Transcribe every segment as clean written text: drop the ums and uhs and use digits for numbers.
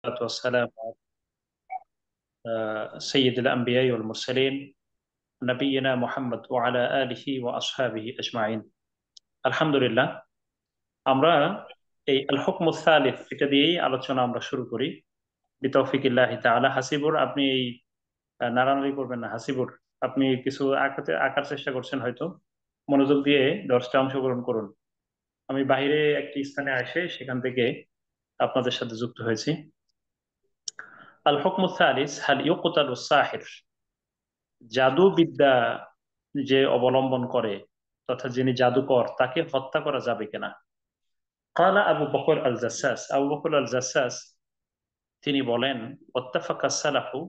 والسلام على سيد الأنبياء والمرسلين نبينا محمد وعلى آله وأصحابه أجمعين আলহামদুলিল্লাহ। আমরা এই আল হুকম সালিস এটা দিয়েই আলোচনা আমরা শুরু করি বিতৌফিকিল্লাহি তাআলা। হাসিবুর, আপনি এই নাড়ানাড়ি করবেন না। হাসিবুর, আপনি কিছু আঁকার চেষ্টা করছেন হয়তো, মনোযোগ দিয়ে দর্শটা অংশগ্রহণ করুন। আমি বাইরে একটি স্থানে এসে সেখান থেকে আপনাদের সাথে যুক্ত হয়েছি। আল হুকম সালিস হাল ইউকতালু সাহির, জাদুবিদ্যা যে অবলম্বন করে তথা যিনি জাদুকর তাকে হত্যা করা যাবে কিনা। কালা আবু বকর আল জাসাস, আবু বকর আল জাসাস তিনি বলেন, ওত্তাফাকা সালাফু,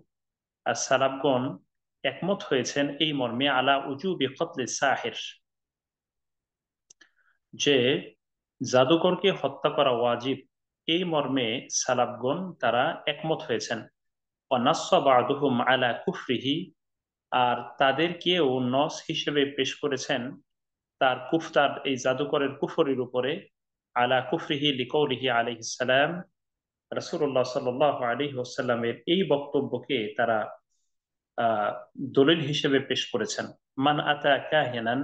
আর সালাফগণ একমত হয়েছেন এই মর্মে, আলা উজুবি কতলে সাহির, যে জাদুকরকে হত্যা করা ওয়াজিব, এই মর্মে সালাফগণ তারা একমত হয়েছেন। ওয়ানাস্স বা'দুহুম আলা কুফরিহি, আর তাদেরকেও নস হিসেবে পেশ করেছেন তার এই জাদুকরের কুফরের উপরে, আলা কুফরিহি লিকৌলিহি আলাইহিস সালাম, রাসূলুল্লাহ সাল্লাল্লাহু আলাইহি ওয়াসাল্লামের এই বক্তব্যকে তারা আহ দলিল হিসেবে পেশ করেছেন। মান আতা কাহিনান,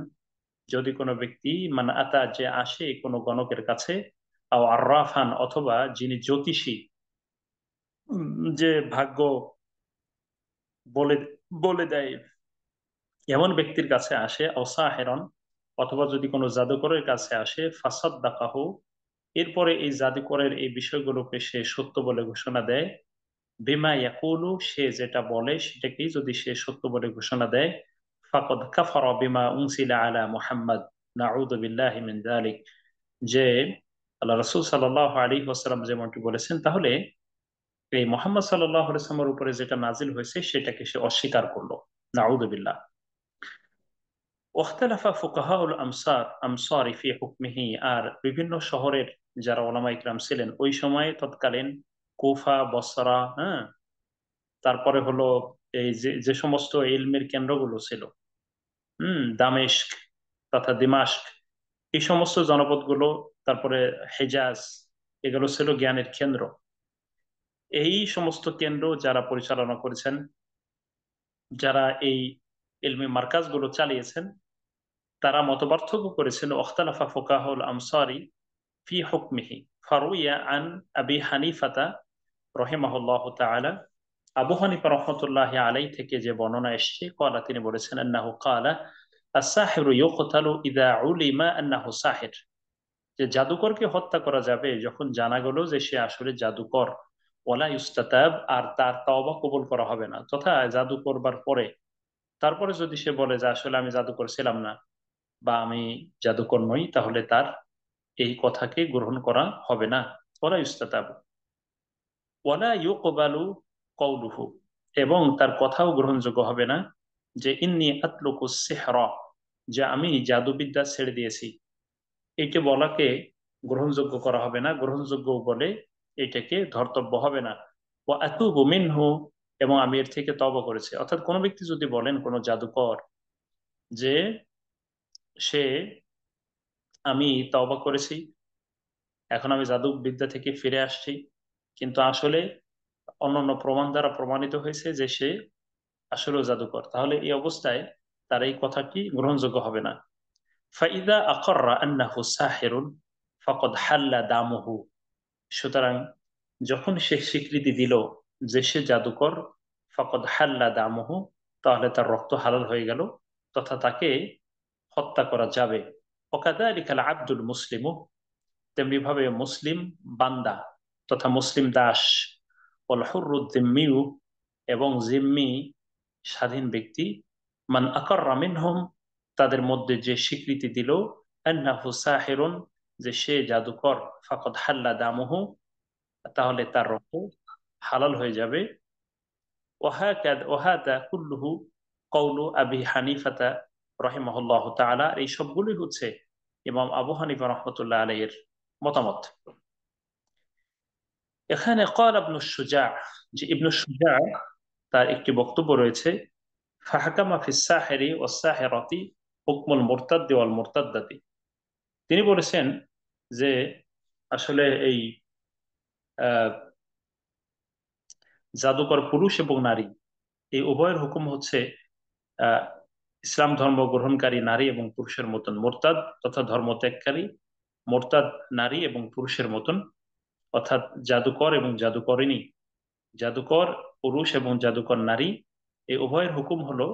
যদি কোনো ব্যক্তি, মান আতা যে আসে কোনো গণকের কাছে, আও আররাফান অথবা যিনি জ্যোতিষী, যে ভাগ্য বলে বলে দেয়, এমন ব্যক্তির কাছে আসে, আও সাহেরন অথবা যদি কোনো জাদুকরের কাছে আসে, ফাসাদ্দাকাহু, এরপরে এই জাদুকরের এই বিষয়গুলোকে সে সত্য বলে ঘোষণা দেয়, বিমা ইয়াকুলু, সে যেটা বলে সেটাকেই যদি সে সত্য বলে ঘোষণা দেয়, ফাকাদ কাফারা বিমা উনসিলা আলা মুহাম্মদ, নাউযু বিল্লাহি মিন যালিক, যে আল্লাহ রাসূল সাল্লাল্লাহু আলাইহি ওয়াসাল্লাম যেমনটি বলেছেন, তাহলে এই মুহাম্মদ সাল্লাল্লাহু আলাইহি ওয়াসাল্লামের উপরে যেটা নাজিল হয়েছে সেটাকে সে অস্বীকার করলো। নাউযু বিল্লাহ। ওয়াখতালাফা ফুকাহাউল আমসারি ফি হুকমিহি, আর বিভিন্ন শহরের যারা ওলামা ইকরাম ছিলেন ওই সময় তৎকালীন, কুফা, বসরা, হ্যাঁ, তারপরে হলো এই যে যে সমস্ত ইলমের কেন্দ্রগুলো ছিল, দামেস্ক তথা দিমাস্ক, এই সমস্ত জনপদগুলো, তারপরে হেজাজ, এগুলো ছিল জ্ঞানের কেন্দ্র। এই সমস্ত কেন্দ্র যারা পরিচালনা করেছেন, যারা এই ইলমি মার্কাজগুলো চালিয়েছেন, তারা মতপার্থক্য করেছেন। ওখতালাফা ফুকাহুল আমসারি ফি হুকমিহি, ফারুইয়া আন আবি হানিফাতা রহিমাহুল্লাহ তাআলা, আবু হানিফা রহমতুল্লাহ আলাই থেকে যে বর্ণনা এসেছে, ক্বালা, তিনি বলেছেন, আন্নাহু ক্বালা আস-সাহিরু ইউকতালু ইযা উলিমা আন্নাহু সাহির, যে জাদুকরকে হত্যা করা যাবে যখন জানা গেল যে সে আসলে জাদুকর। ওয়ালা ইউস্তাতাব, আর তার তওবা কবুল করা হবে না, তথা জাদু করবার পরে তারপরে যদি সে বলে যে আসলে আমি জাদুকর ছিলাম না বা আমি জাদুকর নই, তাহলে তার এই কথাকে গ্রহণ করা হবে না। ওয়ালা ইউস্তাতাব ওয়ালা ইউকবালু কওলুহু, এবং তার কথাও গ্রহণযোগ্য হবে না, যে ইন্নী আতলুকু সিহরা, যে আমি জাদুবিদ্যা ছেড়ে দিয়েছি, এইটা বলাকে গ্রহণযোগ্য করা হবে না। গ্রহণযোগ্য বলে এটাকে ধর্তব্য হবে না। ও আতুবু মিনহু, এবং আমি এর থেকে তওবা করেছি। অর্থাৎ কোনো ব্যক্তি যদি বলেন, কোনো জাদুকর, যে সে, আমি তওবা করেছি, এখন আমি জাদু বিদ্যা থেকে ফিরে আসছি, কিন্তু আসলে অন্যান্য প্রমাণ দ্বারা প্রমাণিত হয়েছে যে সে আসলেও জাদুকর, তাহলে এই অবস্থায় তার এই কথাটি গ্রহণযোগ্য হবে না। ফাইদা আকররা আন্নাহু সাহিরুন ফাকাদ হাল্লা দামুহু, সুতরাং যখন সে স্বীকৃতি দিল যে সে জাদুকর, ফাকাদ হাল্লা দামুহু, তাহলে তার রক্ত হালাল হয়ে গেল, তথা তাকে হত্যা করা যাবে। ওয়াকাযালিকা আল আব্দুল মুসলিমু, তেমনি ভাবে মুসলিম বান্দা তথা মুসলিম দাস, ওয়াল হুররুদ যিম্মিয়ু, এবং জিম্মি স্বাধীন ব্যক্তি, মান আকররা মিনহুম, তাদের মধ্যে যে স্বীকৃতি দিল, আন্নাহু সাহিরুন, যে সে জাদুকর, ফাকাদ হাল্লা দামুহু, তাহলে তার রক্ত হালাল হয়ে যাবে। ওয়াহাদা কুল্লুহু কওলু আবি হানিফাতা রহিমাহুল্লাহ তাআলা, এই সবগুলোই হচ্ছে ইমাম আবু হানিফা রহমতুল্লাহ আলাইহির মতামত। এখানে ক্বাল ইবনু শুজা, যে ইবনু শুজা তার একটি বক্তব্য রয়েছে, ফাহাকামা ফিস সাহিরি ওয়াস সাহিরাতি হুকমুল মুরতাদ্দি ওয়াল মুরতাদ্দাতি, তিনি বলেছেন যে আসলে এই জাদুকর পুরুষ এবং নারী এই উভয়ের হুকুম হচ্ছে আহ ইসলাম ধর্ম গ্রহণকারী নারী এবং পুরুষের মতন, মোরতাদ তথা ধর্ম ত্যাগকারী মোরতাদ নারী এবং পুরুষের মতন, অর্থাৎ জাদুকর এবং জাদুকরিনী, জাদুকর পুরুষ এবং জাদুকর নারী এই উভয়ের হুকুম হলো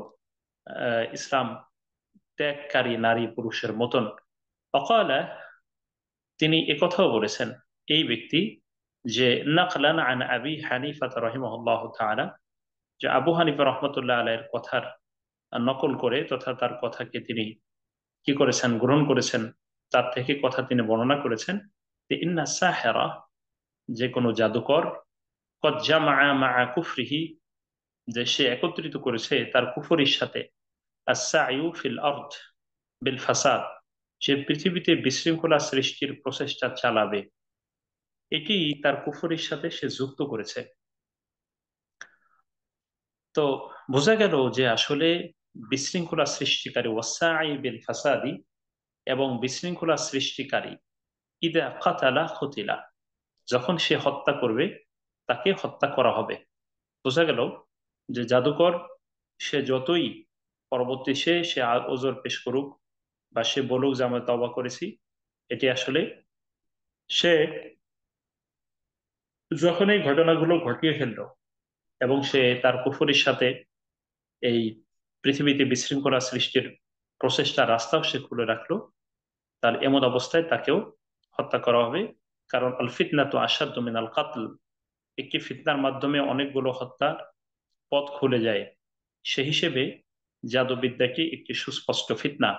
ইসলাম ত্যাগকারী নারী পুরুষের মতন। অকালা, তিনি একথাও বলেছেন এই ব্যক্তি, যে নাকলান আন আবি হানিফা রাহিমাহুল্লাহ তাআলা, যে আবু হানিফা রহমতুল্লাহ আলাইহির কথার নকল করে তথা তার কথাকে তিনি কি করেছেন, গ্রহণ করেছেন, তার থেকে কথা তিনি বর্ণনা করেছেন যে ইন্না সাহেরা, যে কোনো জাদুকর, কদ জামা মা কুফরিহি, যে সে একত্রিত করেছে তার কুফরির সাথে, আস-সা'য়ু ফিল আরদ বিল ফাসাদ, সে পৃথিবীতে বিশৃঙ্খলা সৃষ্টির প্রচেষ্টা চালাবে, এটি তার কুফরির সাথে সে যুক্ত করেছে। তো বোঝা গেল যে আসলে বিশৃঙ্খলা সৃষ্টিকারী ওয়াসাই বিল ফাসাদি, এবং বিশৃঙ্খলা সৃষ্টিকারী ইদা কাতালা কতিলা, যখন সে হত্যা করবে তাকে হত্যা করা হবে। বোঝা গেল যে জাদুকর সে যতই পরবর্তী সে ওজর পেশ করুক বা সে বলুক যে আমরা তওবা করেছি, এটি আসলে সে যখন এই ঘটনাগুলো ঘটিয়ে ফেললো এবং সে তার কুফরির সাথে এই পৃথিবীতে বিশৃঙ্খলা সৃষ্টির প্রচেষ্টা রাস্তাও সে খুলে রাখলো, তাহলে এমন অবস্থায় তাকেও হত্যা করা হবে। কারণ আল ফিতনা তো আসাদ্দু মিনাল কাতল, একটি ফিতনার মাধ্যমে অনেকগুলো হত্যার পথ খুলে যায়, সে হিসেবে জাদুবিদ্যাটি একটি সুস্পষ্ট ফিতনা।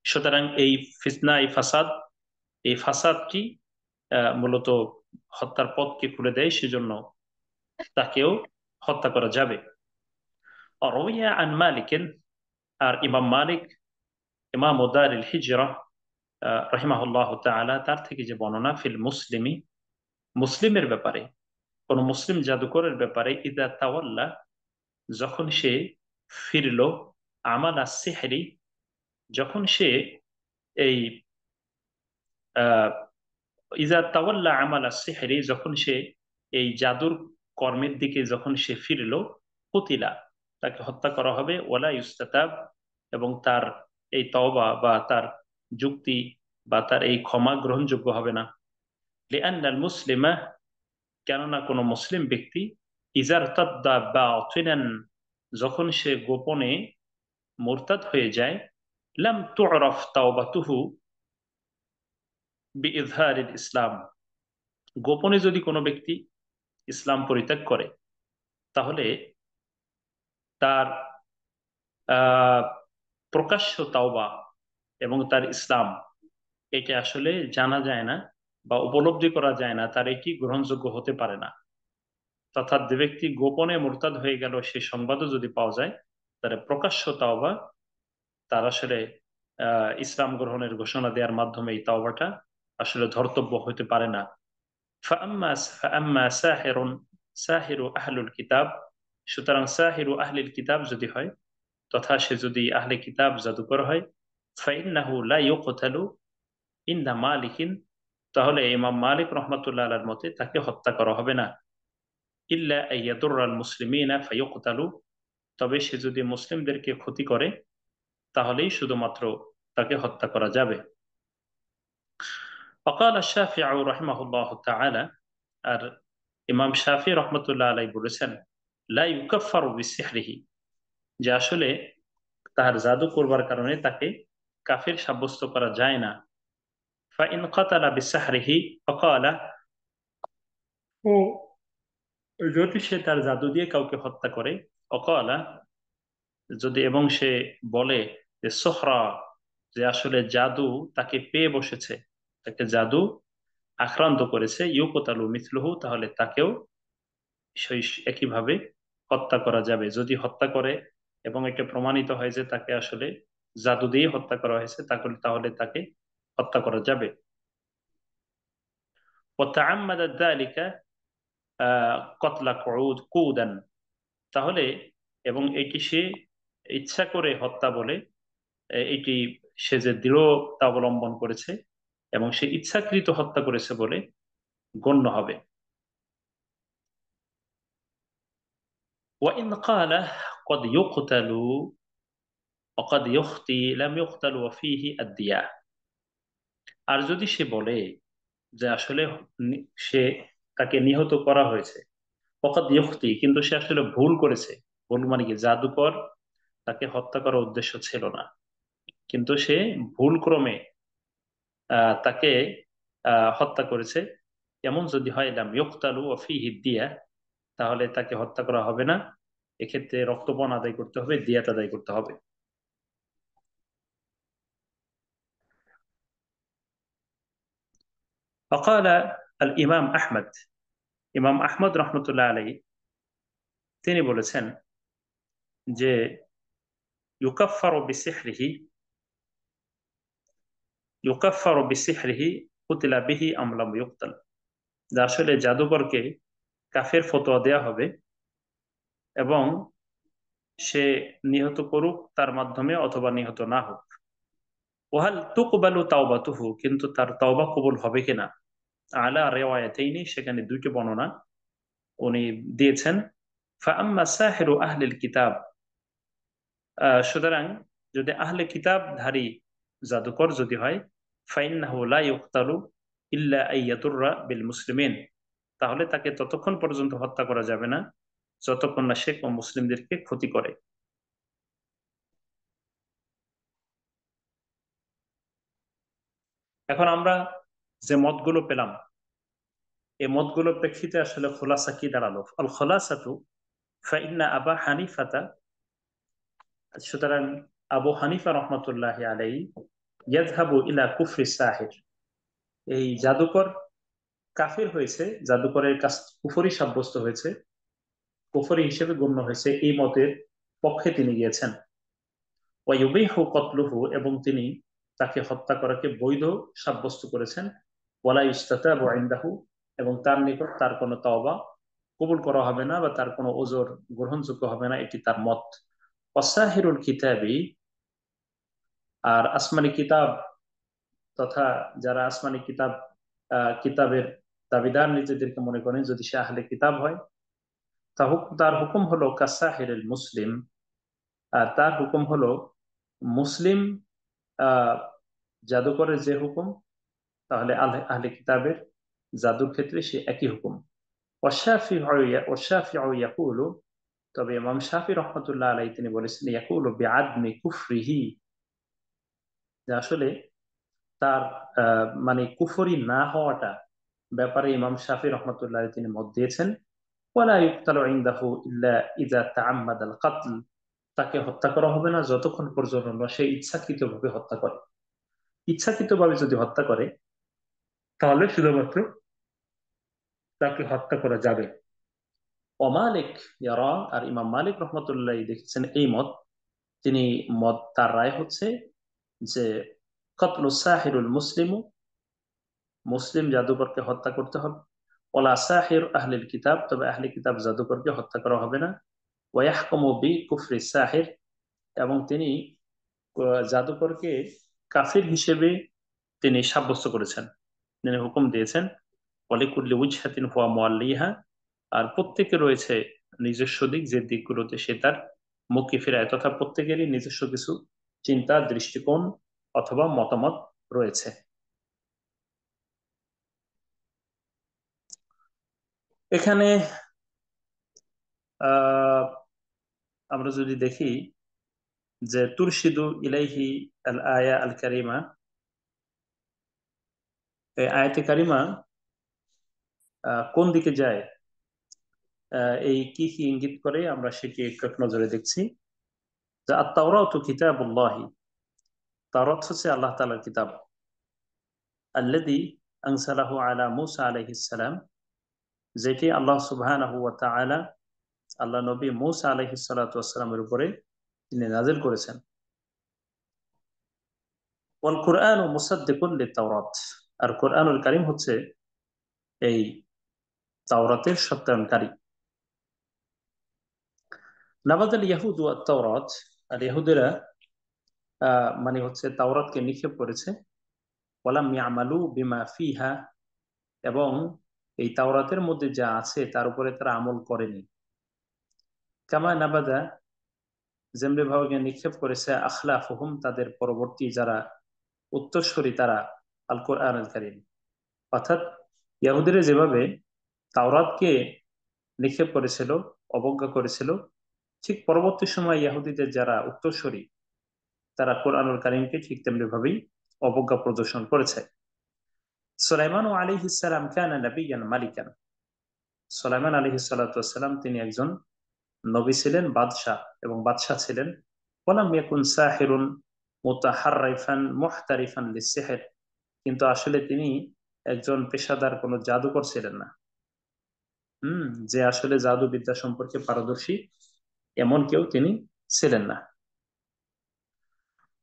সুতরাং এই ফিতনা, এই ফাসাদটি মূলত হত্যার পথকে খুলে দেয়, সেজন্য তাকেও হত্যা করা যাবে। আর রুইয়া আন মালিকেন, আর ইমাম মালিক, ইমাম দারিল হিজরা রাহিমাহুল্লাহ তাআলা, তার থেকে যে বর্ণনা ফিল মুসলিমি, মুসলিমের ব্যাপারে, কোন মুসলিম জাদুকরের ব্যাপারে, ইদা তাওয়াল্লা, যখন সে ফিরল, আমাল সিহরি, যখন সে এই আহ ইজা তাওয়াল্লা আমাল সিহরি, যখন সে এই জাদুর কর্মের দিকে যখন সে ফিরল, কুতিলা, তাকে হত্যা করা হবে, ওয়ালা ইউস্তাতাব, এবং তার এই তওবা বা তার যুক্তি বা তার এই ক্ষমা গ্রহণযোগ্য হবে না। লিআন্নাল মুসলিমা, কেননা কোনো মুসলিম ব্যক্তি, ইজার তাদ্দা বাতিনান, যখন সে গোপনে মুরতাদ হয়ে যায়, লাম তু'রাফ তাওবাতুহু বিইজহারিল ইসলাম, গোপনে যদি কোনো ব্যক্তি ইসলাম পরিত্যাগ করে, তাহলে তার আহ প্রকাশ্য তাওবা এবং তার ইসলাম, এটা আসলে জানা যায় না বা উপলব্ধি করা যায় না, তার এটি গ্রহণযোগ্য হতে পারে না। অর্থাৎ যে ব্যক্তি গোপনে মুরতাদ হয়ে গেল সে সংবাদও যদি পাওয়া যায়, তার প্রকাশ্য তাওবা, তার আসলে ইসলাম গ্রহণের ঘোষণা দেওয়ার মাধ্যমে এই তাওবাটা আসলে ধর্তব্য হতে পারে না। ফাআম্মা ফাআম্মা সাহিরুন, সাহিরু আহলুল কিতাব, সুতরাং সাহিরু আহলিল কিতাব যদি হয়, তথা সে যদি আহলে কিতাব জাদুকর হয়, ফাইন্নাহু লা ইউকতালু ইনদা মালিকিন, তাহলে ইমাম মালিক রহমাতুল্লাহ আলাইহির মতে তাকে হত্যা করা হবে না, ইল্লা আইয়াদুররাল মুসলিমিনা ফায়ুকতালু, তবে সে যদি মুসলিমদেরকে ক্ষতি করে তাহলেই শুধুমাত্র তাকে হত্যা করা যাবে। وقال الشافعي رحمه الله تعالى, আর ইমাম শাফি রহমতুল্লাহ আলাই বলেছেন, লা ইউকাফফারু বিসিহরিহি, যে আসলে তার জাদু করবার কারণে তাকে কাফির সাব্যস্ত করা যায় না। ফাইন কাতালা বিসাহরিহি ফাকালা, ও যদি সে তার জাদু দিয়ে কাউকে হত্যা করে, অকালা, যদি এবং সে বলে যে সোহরা, যে আসলে জাদু তাকে পেয়ে বসেছে, তাকে জাদু আক্রান্ত করেছে, ইউকতালু মিথলুহু, তাহলে তাকেও সেই একইভাবে হত্যা করা যাবে। যদি হত্যা করে এবং এটা প্রমাণিত হয় যে তাকে আসলে জাদু দিয়ে হত্যা করা হয়েছে, তাহলে তাহলে তাকে হত্যা করা যাবে। وتعمد ذلك قتل কুদান, তাহলে এবং এটি সে ইচ্ছা করে হত্যা বলে, এটি সে যে দৃঢ়তা অবলম্বন করেছে এবং সে ইচ্ছাকৃত হত্যা করেছে বলে গণ্য হবে। وإن قال قد يقتل وقد يخطي لم يقتل وفيه الدية। আর যদি সে বলে যে আসলে সে তাকে নিহত করা হয়েছে, ওকাদ ইখতি, কিন্তু সে আসলে ভুল করেছে। ভুল মানে কি, জাদুকর তাকে হত্যা করার উদ্দেশ্য ছিল না, কিন্তু সে ভুল ক্রমে তাকে হত্যা করেছে। এমন যদি হয় লাম ইউকতালু ওয়া ফীহি দিয়া, তাহলে তাকে হত্যা করা হবে না, এক্ষেত্রে রক্তপণ আদায় করতে হবে, দিয়াত আদায় করতে হবে। فقال الإمام أحمد، ইমাম আহমদ রহমতুল্লাহ আলাই তিনি বলেছেন যে ইউকাফফারু বিসিহরিহি, ইউকাফফারু বিসিহরিহি কুতিলা বিহি আম লাম ইউকতাল, যে আসলে জাদুকরকে কাফের ফতোয়া দেয়া হবে, এবং সে নিহত করুক তার মাধ্যমে অথবা নিহত না হোক। ওহাল তুকবালু তাওবাতুহু, কিন্তু তার তওবা কবুল হবে কিনা, আলা রিওয়ায়াতাইনি, সেখানে দুইটি বর্ণনা উনি দিয়েছেন। ফাআম্মা সাহিরু আহলিল কিতাব, সুতরাং যদি আহলে কিতাবধারী জাদুকর যদি হয়, ফাইন্নাহু লা ইউকতালু ইল্লা আইয়াতুররা বিল মুসলিমিন, তাহলে তাকে ততক্ষণ পর্যন্ত হত্যা করা যাবে না যতক্ষণ না সে মুসলিমদেরকে ক্ষতি করে। এখন আমরা যে মতগুলো পেলাম, এই মতগুলোর প্রেক্ষিতে আসলে খোলাসা কি দাঁড়ালো? আল খোলাসাতু ফাইন্না আবা হানিফাতা, সুতরাং আবু হানিফা রহমতুল্লাহ আলাই ইয়াযহাবু ইলা কুফরি সাহির, এই জাদুকর কাফির হয়েছে, জাদুকরের কাছ কুফরি সাব্যস্ত হয়েছে, কুফরি হিসেবে গণ্য হয়েছে, এই মতের পক্ষে তিনি গিয়েছেন। ওয়ায়ুবিহু কতলুহু, এবং তিনি তাকে হত্যা করাকে বৈধ সাব্যস্ত করেছেন। ওয়ালা ইস্তাতাবু ইনদাহু, এবং তার নিকট তার কোনো তওবা কবুল করা হবে না বা তার কোনো ওজর গ্রহণযোগ্য হবে না, এটি তার মত। ওয়াসাহিরুল কিতাবি, আর আসমানি কিতাব তথা যারা আসমানি কিতাব কিতাবের দাবিদার নিজেদেরকে মনে করেন, যদি সে আহলে কিতাব হয়, তার হুকুম হলো কাসাহিরুল মুসলিম, আর তার হুকুম হলো মুসলিম আহ জাদুকরের যে হুকুম, তাহলে আহলে আহলে কিতাবের জাদুর ক্ষেত্রে সে একই হুকুম। ওয়াশাফিউ ইয়াকুলু, তবে ইমাম শাফি রহমতুল্লাহ আলাই তিনি বলেছেন ইয়াকুলু বিআদমি কুফরিহি, যে আসলে তার মানে কুফরি না হওয়াটা ব্যাপারে ইমাম শাফি রহমতুল্লাহ তিনি মত দিয়েছেন। ওয়ালা ইউকতালু ইনদাহু ইল্লা ইযা তাআম্মাদা আল কতল, তাকে হত্যা করা হবে না যতক্ষণ পর্যন্ত না সে ইচ্ছাকৃতভাবে হত্যা করে। ইচ্ছাকৃতভাবে যদি হত্যা করে, তাহলে শুধুমাত্র তাকে হত্যা করা যাবে। অমালিক ইয়ারা, আর ইমাম মালিক রহমতুল্লাহ দেখেছেন এই মত, তিনি মত তার রায় হচ্ছে যে কতলু সাহিরুল মুসলিমু, মুসলিম জাদুকরকে হত্যা করতে হবে। ওলা সাহির আহলিল কিতাব, তবে আহলি কিতাব জাদুকরকে হত্যা করা হবে না। ওয়াহকুমু বি কুফরি সাহির, এবং তিনি জাদুকরকে কাফির হিসেবে তিনি সাব্যস্ত করেছেন, তিনি হুকুম দিয়েছেন। অলিকুল্লি উজহাতিন হুয়া মুআল্লিহা, আর প্রত্যেকে রয়েছে নিজস্ব দিক, যে দিকগুলোতে সে তার মুখে ফেরায়, তথা প্রত্যেকেরই নিজস্ব কিছু চিন্তা, দৃষ্টিকোণ অথবা মতামত রয়েছে। এখানে আহ আমরা যদি দেখি যে তুরশিদু ইলাইহি আল আয়া আল কারিমা, এই আয়াতে কারিমা কোন দিকে যায়, এই কি কি ইঙ্গিত করে, আমরা সেটি একটু এক নজরে দেখছি। যে আত-তাওরাতু কিতাবুল্লাহি, তাওরাত হচ্ছে আল্লাহ তাআলার কিতাব। আল্লাযী আনসালাহু আলা মূসা আলাইহিস সালাম, যেটি আল্লাহ সুবহানাহু ওয়া তাআলা আল্লাহ নবী মূসা আলাইহিস সালাতু ওয়াস সালামের উপরে তিনি নাযিল করেছেন। ওয়াল কুরআনু মুসাদ্দিকুন লিত-তাওরাত, আর কুরআনুল কারীম হচ্ছে এই তাওরাতের সত্যায়নকারী। নাবাযাল ইয়াহুদু আত-তাওরাত, আর ইহুদিরা মানে হচ্ছে তাওরাতকে নিক্ষেপ করেছে। ওয়ালাম ইয়ামালু বিমা ফিহা, এবং এই তাওরাতের মধ্যে যা আছে তার উপরে তারা আমল করেনি। কামা নাবাদা, যেমনি ভাবে নিক্ষেপ করেছে আখলাফুহুম, তাদের পরবর্তী যারা উত্তরসূরি তারা, আল কোরআন আল কারীম, অর্থাৎ ইয়াহুদিরা যেভাবে তাওরাতকে নিক্ষেপ করেছিল, অবজ্ঞা করেছিল, ঠিক পরবর্তী সময় ইহুদিদের যারা উত্তরসূরি তারা কোরআনুল কারীমকে ঠিক তেমনি ভাবেই অবজ্ঞা প্রদর্শন করেছে। সুলাইমান আলাইহিস সালাম কানা নাবিয়ান মালিকান, সুলাইমান আলাইহিস সালাতু ওয়াস সালাম তিনি একজন নবী ছিলেন, বাদশাহ এবং বাদশাহ ছিলেন। ওয়ালাম ইয়াকুন সাহিরুন মুতাহাররিফান মুহতারিফান লিসসিহর, কিন্তু আসলে তিনি একজন পেশাদার কোনো জাদুকর ছিলেন না। যে আসলে জাদুবিদ্যা সম্পর্কে পারদর্শী এমন কেউ তিনি ছিলেন না।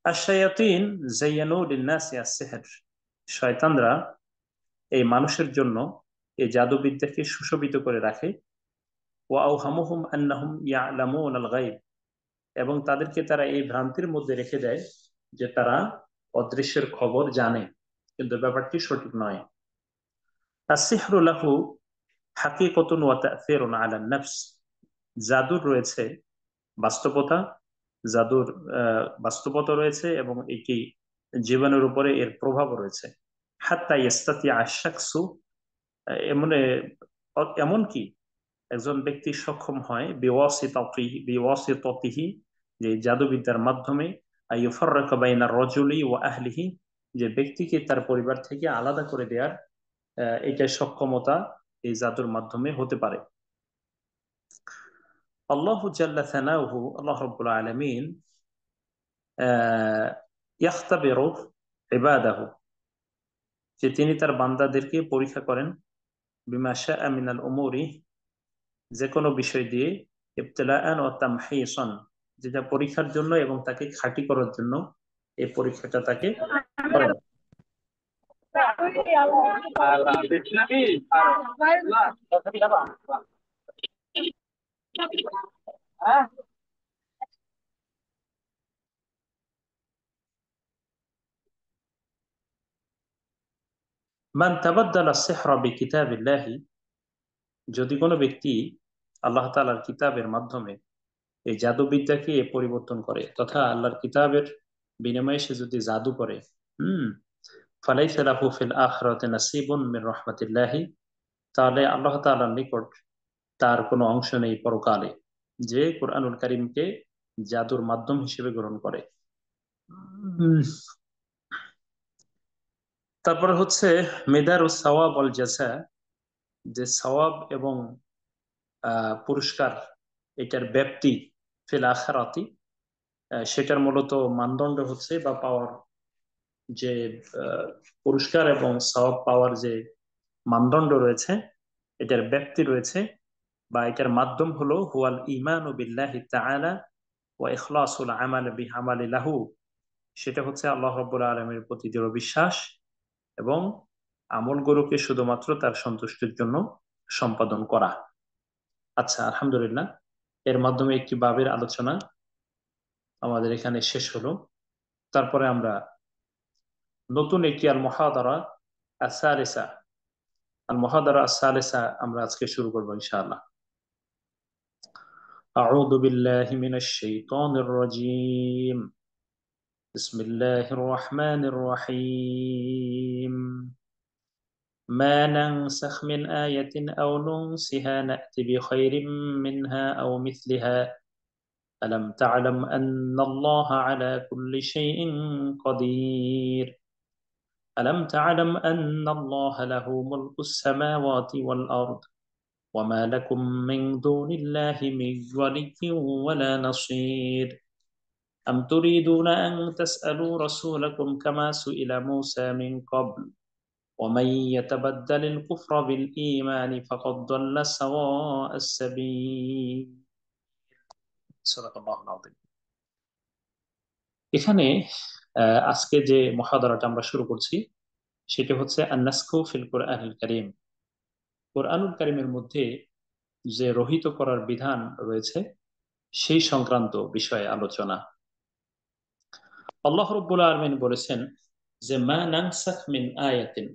আশ-শায়াতিন যায়্যানু লিন-নাসি আস-সিহর, শয়তানরা এই মানুষের জন্য এই জাদুবিদ্যাকে সুশোভিত করে রাখে। ওয়া আওহামুহুম আন্নাহুম ইয়ালামুন আল-গায়ব, এবং তাদেরকে তারা এই ভ্রান্তির মধ্যে রেখে দেয় যে তারা অদৃশ্যের খবর জানে, কিন্তু ব্যাপারটি সঠিক নয়। আস-সিহরু লাহু হাকীকাতুন ওয়া তা'সীরুন আলা আন-নাফস, জাদুর রয়েছে বাস্তবতা, জাদুর বাস্তবতা রয়েছে এবং এটি জীবনের উপরে এর প্রভাব রয়েছে। হাত্তা ইস্তাতিয়া আশ-শাখসু, এমন এমনকি একজন ব্যক্তি সক্ষম হয় বিওয়াসিতাতিহি, যে জাদুবিদ্যার মাধ্যমে, আইয়ুফাররিকা বাইনা রাজুলি ওয়া আহলিহি, যে ব্যক্তিকে তার পরিবার থেকে আলাদা করে দেওয়ার এটা সক্ষমতা এই জাদুর মাধ্যমে হতে পারে। আল্লাহু জাল্লা সানাউহু, আল্লাহ রাব্বুল আলামিন ইয়াখতাবিরু ইবাদাহু, যে তিনি তার বান্দাদেরকে পরীক্ষা করেন, বিমা শাআ মিনাল উমুরি, যে কোনো বিষয় দিয়ে, ইবতিলাআন ওয়া তামহীসান, যেটা পরীক্ষার জন্য এবং তাকে খাঁটি করার জন্য এই পরীক্ষাটা তাকে করেন। মান তাবাদ্দালা সিহরা বিকিতাবিল্লাহি, যদি কোনো ব্যক্তি আল্লাহ তাআলার কিতাবের মাধ্যমে এই জাদুবিদ্যাকে পরিবর্তন করে, তথা আল্লাহর কিতাবের বিনিময়ে সে যদি জাদু করে, হুম ফালাইসা লাহু ফিল আখিরাতি নাসিবুন মির রাহমাতিল্লাহি, তাহলে আল্লাহ তাআলার নিকট তার কোনো অংশ নেই পরকালে, যে কোরআনুল কারীমকে জাদুর মাধ্যম হিসেবে গ্রহণ করে। উম, তারপরে হচ্ছে মেদারুস সাওয়াব ওয়াল জাযা, যে সওয়াব এবং পুরস্কার, এটার ব্যাপ্তি ফিল আখিরাতি, সেটার মূলত মানদণ্ড হচ্ছে বা পাওয়ার যে আহ, পুরস্কার এবং সওয়াব পাওয়ার যে মানদণ্ড রয়েছে, এটার ব্যাপ্তি রয়েছে বা এটার মাধ্যম হলো হুয়াল ঈমানু বিল্লাহি তাআলা ওয়া ইখলাসুল আমাল বিআমালি লাহু, সেটা হচ্ছে আল্লাহ রাব্বুল আলামিনের প্রতি দৃঢ় বিশ্বাস এবং আমলগুলোকে শুধুমাত্র তার সন্তুষ্টির জন্য সম্পাদন করা। আচ্ছা, আলহামদুলিল্লাহ, এর মাধ্যমে একটি বাবের আলোচনা আমাদের এখানে শেষ হলো। তারপরে আমরা নতুন একটি আল মুহাদারা আস-সালিসা, আল মুহাদারা আস-সালিসা আমরা আজকে শুরু করব ইনশাআল্লাহ। আউযু বিল্লাহি মিনাশ শাইতানির রাজীম, বিসমিল্লাহির রহমানির রহিম। মা নানসাখ মিন আয়াতিন আও নুনসিহা না'তি বিখাইরিম মিনহা আও মিথলিহা আলাম তা'লাম আন্নাল্লাহা আলা কুল্লি শাইইন কাদির। ألم تعلم أن الله له ملك السماوات والأرض وما لكم من دون الله من ولي ولا نصير أم تريدون أن تسألوا رسولكم كما سئل موسى من قبل ومن يتبدل الكفر بالإيمان فقد ضل سواء السبيل صدق الله العظيم। এখানে আজকে যে মহাদারাটা আমরা শুরু করছি সেটা হচ্ছে আন-নাসখু ফিল কুরআনিল কারীম, কোরআনুল কারীমের মধ্যে যে রহিত করার বিধান রয়েছে সেই সংক্রান্ত বিষয়ে আলোচনা। আল্লাহ রাব্বুল আলামিন বলেছেন যে মা নানসাখ মিন আয়াতিন,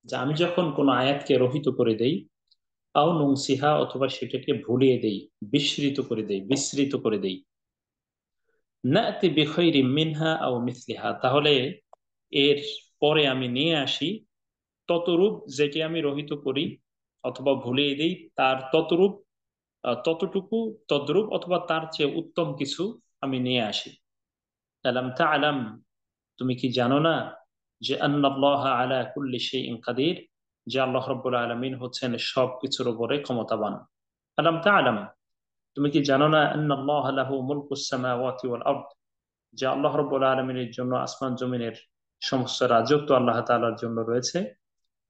যে আমি যখন কোন আয়াতকে রহিত করে দেই, আও নুনসিহা, অথবা সেটাকে ভুলিয়ে দেই, বিস্মৃত করে দেই, বিস্মৃত করে দেই। নাতি বিখাইরিম মিনহা আও মিসলিহা, তাহলে এর পরে আমি নিয়ে আসি ততরূপ, যেটি আমি রহিত করি অথবা ভুলিয়ে দিই তার ততরূপ, ততটুকু, তদ্রূপ অথবা তার চেয়ে উত্তম কিছু আমি নিয়ে আসি। আলাম তা'লাম, তুমি কি জানো না যে আন্নাল্লাহা আলা কুল্লি শাইইন কাদির, যে আল্লাহ রাব্বুল আলামিন হচ্ছেন সব কিছুর উপরে ক্ষমতাবান। আলাম তা'লাম, তুমি কি জানো না আন্নাল্লাহা লাহু মুলকুস সামাওয়াতি ওয়াল আরদ, যে আল্লাহ রাব্বুল আলামিনের জন্য আসমান জমিনের সমস্ত রাজত্ব আল্লাহ তাআলার জন্য রয়েছে।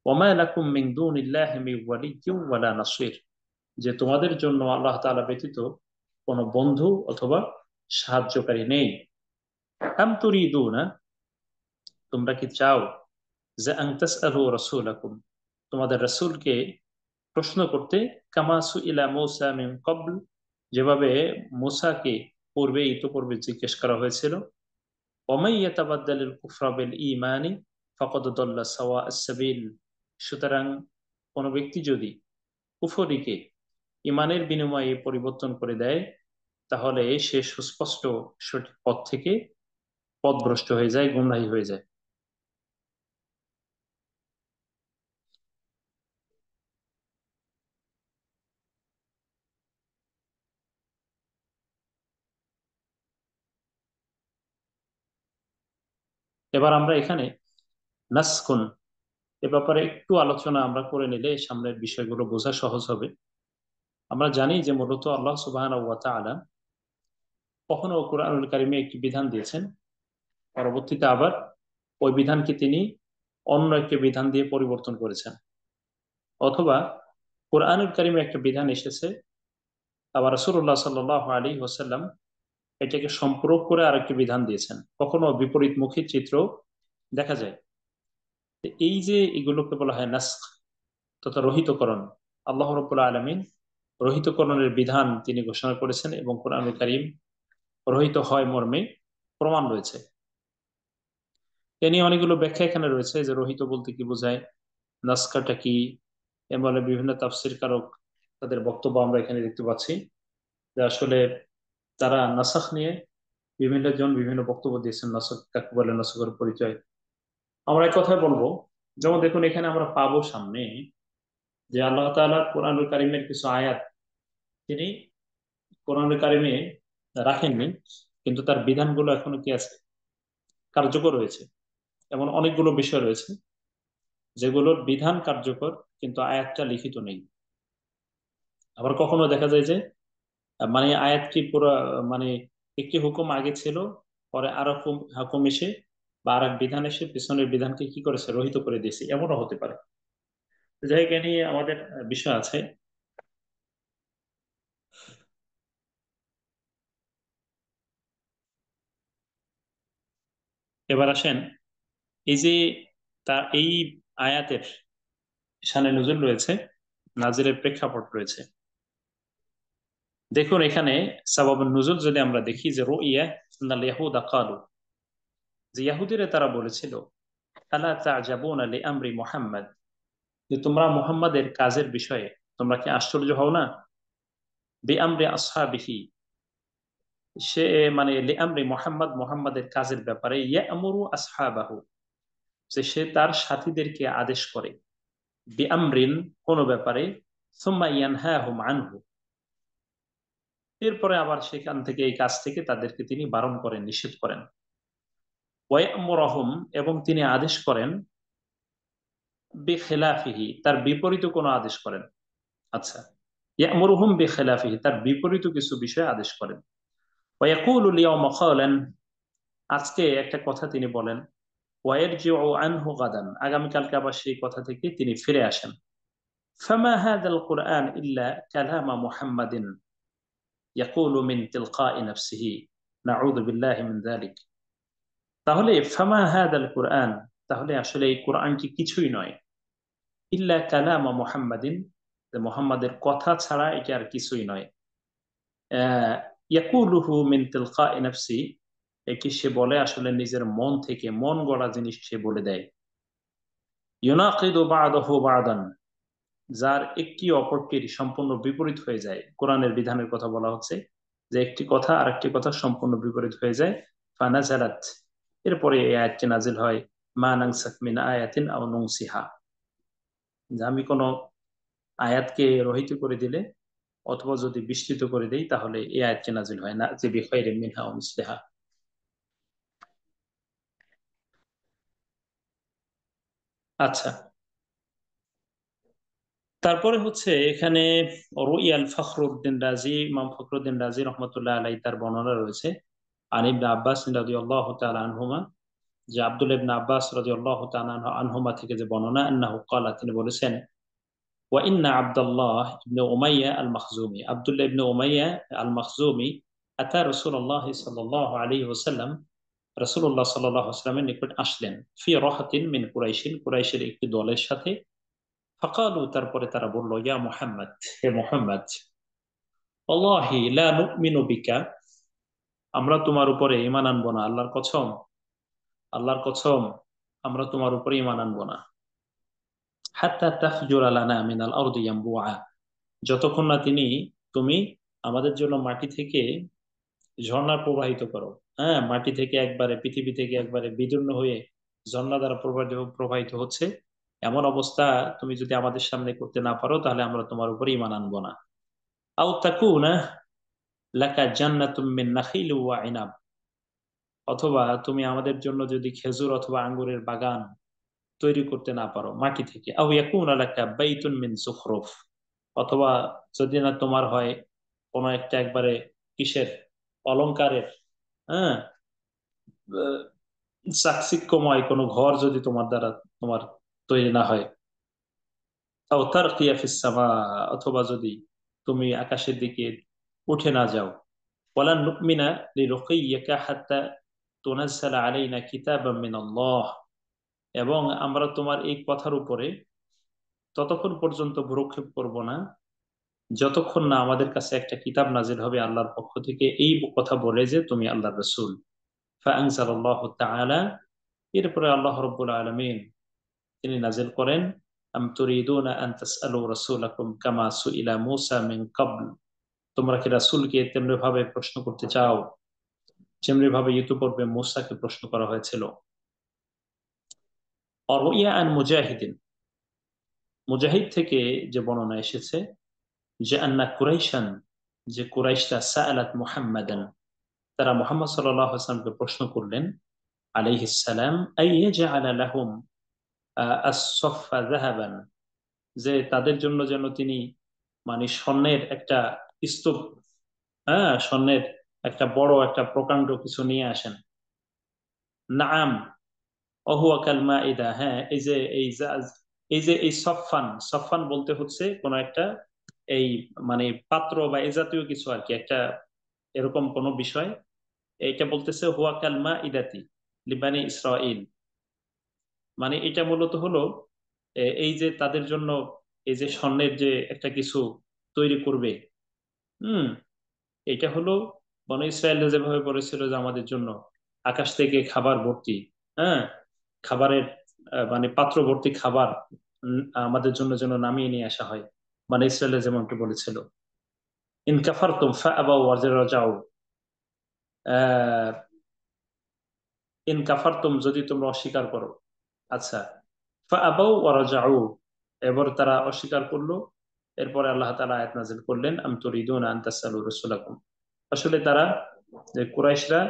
ওমা লাকুম মিন দুনিল্লাহি মিন ওয়ালিয়্যিন ওয়ালা নাসির, যে তোমাদের জন্য আল্লাহ তাআলা ব্যতীত কোনো বন্ধু অথবা সাহায্যকারী নেই। আম তুরিদুনা, তোমরা কি চাও যে আন তাসআলু রাসূলাকুম, তোমাদের রাসূলকে প্রশ্ন করতে, কামা সুইলা মূসা মিন ক্বাবল, যেভাবে মূসাকে পূর্বে ইতোপূর্বে জিজ্ঞেস করা হয়েছিল। ওয়ামান ইয়াতাবাদ্দালিল কুফরা বিল ঈমানি ফাকাদ দাল্লা সাওয়া'আস সাবিল, সুতরাং কোন ব্যক্তি যদি কুফরিকে ইমানের বিনিময়ে পরিবর্তন করে দেয়, তাহলে সে সুস্পষ্ট সঠিক পথ থেকে পথভ্রষ্ট হয়ে যায়, গুমরাহী হয়ে যায়। এবার আমরা এখানে নাসকুন এ ব্যাপারে একটু আলোচনা আমরা করে নিলে সামনের বিষয়গুলো বোঝা সহজ হবে। আমরা জানি যে মূলত আল্লাহ সুবহানাহু ওয়া তাআলা কখনো কোরআনুল কারিমে একটি বিধান দিয়েছেন, পরবর্তীতে আবার ওই বিধানকে তিনি অন্য একটি বিধান দিয়ে পরিবর্তন করেছেন। অথবা কোরআনুল কারিমে একটা বিধান এসেছে, আবার রাসূলুল্লাহ সাল্লাল্লাহু আলাইহি ওয়াসাল্লাম এটাকে সম্পূরক করে আরেকটি বিধান দিয়েছেন, কখনো বিপরীতমুখী চিত্র দেখা যায়। তো এই যে এগুলোকে বলা হয় নাসখ তথা রহিতকরণ, আল্লাহ রাব্বুল আলামিন রহিতকরণের বিধান তিনি ঘোষণা করেছেন এবং কোরআনুল কারীম রহিত হয় মর্মে প্রমাণ রয়েছে। এ নিয়ে অনেকগুলো ব্যাখ্যা এখানে রয়েছে, যে রহিত বলতে কি বোঝায়, নাসখাটা কি, এ বলে বিভিন্ন তাফসীর কারক তাদের বক্তব্য আমরা এখানে দেখতে পাচ্ছি, যে আসলে তারা নাসাখ নিয়ে বিভিন্ন জন বিভিন্ন বক্তব্য দিয়েছেন, নাসখ কাকে বলে, নাসখের পরিচয়। আমরা এক কথায় বলবো, যেমন দেখুন এখানে আমরা পাবো সামনে যে আল্লাহ তাআলা কোরআনুল কারীমের কিছু আয়াত তিনি কোরআনুল কারীমে রাখেননি, কিন্তু তার বিধানগুলো এখনো কি আছে, কার্যকর রয়েছে। এমন অনেকগুলো বিষয় রয়েছে যেগুলোর বিধান কার্যকর কিন্তু আয়াতটা লিখিত নেই। আবার কখনো দেখা যায় যে মানে আয়াতটি পুরো, মানে একটি হুকুম আগে ছিল, পরে আরো হুকুম এসে বা আর এক বিধান এসে পিছনের বিধানকে কি করেছে, রহিত করে দিয়েছে, এমনও হতে পারে। জায়গা নিয়ে আমাদের বিষয় আছে। এবার আসেন, এই যে এই আয়াতের শানে নজুল রয়েছে, নাজিরের প্রেক্ষাপট রয়েছে। দেখুন এখানে সাবাবুন নুজুল যদি আমরা দেখি, যে রুইয়া আন্নাল ইয়াহুদা ক্বালু, যে ইহুদিরা তারা বলেছিল, আলা তা'জাবুনা লিআমরি মুহাম্মদ, যে তোমরা মুহাম্মাদের কাজের বিষয়ে তোমরা কি আশ্চর্য হও না, বিআমরি আসহাবিহি, সে মানে লিআমরি মুহাম্মদ, মুহাম্মাদের কাজের ব্যাপারে, ইয়ামুরু আসহাবাহু, যে সে তার সাথীদেরকে আদেশ করে, বিআমরিন কোন ব্যাপারে, সুম্মা ইয়ানহাহুম আনহু, এরপরে আবার সেখান থেকে এই কাজ থেকে তাদেরকে তিনি বারণ করেন, নিষেধ করেন। ওয়ায়ামুরহুম, এবং তিনি আদেশ করেন, বিখিলাফিহি, তার বিপরীত কোনো আদেশ করেন। আচ্ছা, ইয়ামুরুহুম বিখিলাফিহি, তার বিপরীত কিছু বিষয়ে আদেশ করেন। ওয়ায়াকুলু লিয়াউমা ক্বালান, আজকে একটা কথা তিনি বলেন, ওয়ায়ারজিউ আনহু গাদান, আগামীকালকে আবার সেই কথা থেকে তিনি ফিরে আসেন। ফামা হাযাল কুরআন ইল্লা কালামা মুহাম্মাদিন ইয়াকুলু মিন তিলকাই নাফসিহি, নাউযু বিল্লাহি মিন যালিক। তাহলে ফামা হাদাল কুরআন, তাহলে আসলে এই কোরআনটি কিছুই নয়, ইল্লা কালামা মুহাম্মাদিন, যে মুহাম্মাদের কথা ছাড়া এটা আর কিছুই নয়। ইয়াকুলুহু মিন তিলকাই নাফসি, এটি সে বলে আসলে নিজের মন থেকে, মন গড়া জিনিস সে বলে দেয়। ইউনাকিদু বা'দাহু বা'দান, যার একটি অপরটির সম্পূর্ণ বিপরীত হয়ে যায়। কোরআনের বিধানের কথা বলা হচ্ছে যে একটি কথা আর একটি কথা সম্পূর্ণ বিপরীত হয়ে যায়। ফানাজালাত, এরপরে এই আয়াতটি নাজিল হয়, মা নানসাখ মিন আয়াতিন আও নুনসিহা, যে আমি কোনো আয়াতকে রহিত করে দিলে অথবা যদি বিস্তৃত করে দেই তাহলে এই আয়াতটি নাজিল হয় না, যে বিখাইরিন মিনহা ওয়া মিসলিহা। আচ্ছা, তারপরে হচ্ছে এখানে রুইয়াল ফখরুদ্দিন রাজি, ইমাম ফখরুদ্দিন রাজি রহমতুল্লাহ আলাই তার বর্ণনা রয়েছে আন ইবনে আব্বাস রাদিয়াল্লাহু তাআলা আনহুমা, যে আব্দুল্লাহ ইবনে আব্বাস রাদিয়াল্লাহু তাআলা আনহুমা থেকে যে বর্ণনা, আন্নাহু ক্বালা, তিনি বলেছেন, ওয়া ইন্না আব্দুল্লাহ ইবনে উমাইয়া আল মাখজুমি, আব্দুল্লাহ ইবনে উমাইয়া আল মাখজুমি আতা রাসূলুল্লাহ সাল্লাল্লাহু আলাইহি ওয়াসাল্লাম, রাসূলুল্লাহ সাল্লাল্লাহু আলাইহি ওয়াসাল্লামের নিকট আসলেন, ফি রাহাতিন মিন কুরাইশিন, কুরাইশের একটি দলের সাথে। ফাকালু, তারপরে তারা বলল, ইয়া মুহাম্মদ, হে মুহাম্মদ, আল্লাহি লা নুমিনু বিকা, আমরা তোমার উপরে ঈমান আনবো না, আল্লাহর কসম, আল্লাহর কসম, আমরা তোমার উপরে ঈমান আনবো না, হাত্তা তাফজুরা লানা মিনাল আরদি ইয়ানবুআ, যতক্ষণ না তুমি আমাদের জন্য মাটি থেকে ঝর্ণা প্রবাহিত করো। হ্যাঁ, মাটি থেকে একবারে, পৃথিবী থেকে একবারে বিদীর্ণ হয়ে ঝর্ণা দ্বারা প্রবাহিত প্রবাহিত হচ্ছে, এমন অবস্থা তুমি যদি আমাদের সামনে করতে না পারো তাহলে আমরা তোমার উপরে ঈমান আনবো না। আও তাকুনা লাকা জান্নাতুম মিন নাখিল ওয়া ইনাব, অথবা তুমি আমাদের জন্য যদি খেজুর অথবা আঙ্গুরের বাগান তৈরি করতে না পারো মাটি থেকে, আও ইয়াকুনা লাকা বাইতুন মিন যুখরুফ, অথবা যদি না তোমার হয় কোনো একটা একবারে কিসের, অলংকারের, হ্যাঁ, চাকচিক্যময় কোনো ঘর যদি তোমার দ্বারা তোমার তৈরি না হয়, তাও তারকিয়া ফিস সামা, অথবা যদি তুমি আকাশের দিকে উঠে না যাও, ওয়ালান নুমিনা লিরুকিয়্যিকা হাত্তা তুনাজ্জালা আলাইনা কিতাবাম মিনাল্লাহ, এবং আমরা তোমার এই কথার উপরে ততক্ষণ পর্যন্ত ভ্রুক্ষেপ করব না যতক্ষণ না আমাদের কাছে একটা কিতাব নাজিল হবে আল্লাহর পক্ষ থেকে এই কথা বলে যে তুমি আল্লাহর রাসূল। ফাআনজালাল্লাহু তাআলা, এরপরে আল্লাহ রাব্বুল আলামিন তিনি নাজিল করেন, আম তুরিদুনা আন তাসআলু রাসূলাকুম কামা সুইলা মূসা মিন ক্বাবল, তোমরা কি রাসূলকে তেমনি ভাবে প্রশ্ন করতে চাও যেমনি ভাবে ইতিপূর্বে মূসাকে প্রশ্ন করা হয়েছিল। আর রুইয়া আন মুজাহিদিন, মুজাহিদ থেকে যে বর্ণনা এসেছে যে আন্না কুরাইশান, যে কুরাইশরা সাআলাত মুহাম্মাদান, তারা মুহাম্মদ সাল্লাল্লাহু আলাইহি ওয়াসাল্লামকে প্রশ্ন করলেন আলাইহিস সালাম, আইয়াজআলা লাহুম আস-সাফা যাহাবান, যে তাদের জন্য যেন তিনি মানে স্বর্ণের একটা স্তূপ, হ্যাঁ, স্বর্ণের একটা বড় একটা প্রকাণ্ড কিছু নিয়ে আসেন। নাম, অহুয়া কাল মাইদা, হ্যাঁ, এই যে এই সফান, সফান বলতে হচ্ছে কোন একটা এই মানে পাত্র বা এ জাতীয় কিছু আর কি, একটা এরকম কোন বিষয়, এইটা বলতেছে হুয়া কাল মাইদাতি লিবানি ইসরাইল, মানে এটা মূলত হলো এই যে তাদের জন্য এই যে স্বর্ণের যে একটা কিছু তৈরি করবে, হুম, এটা হলো বনি ইসরায়েল যেভাবে বলেছিল যে আমাদের জন্য আকাশ থেকে খাবার ভর্তি, হ্যাঁ, খাবারের মানে পাত্র ভর্তি খাবার আমাদের জন্য যেন নামিয়ে নিয়ে আসা হয়, মানে ইসরায়েল যেমনটি বলেছিল, ইন কাফারতুম ফাআবাউ ওয়াজরাজাউ, ইন কাফারতুম, যদি তোমরা অস্বীকার করো, আচ্ছা, ফাআবাউ ওয়ারাজাউ, এবার তারা অস্বীকার করলো, এরপরে আল্লাহ তাআলা আয়াত নাযিল করলেন, আম তুরিদুনা আন তাসআলু রাসূলাকুম, আসলে তারা, যে কুরাইশরা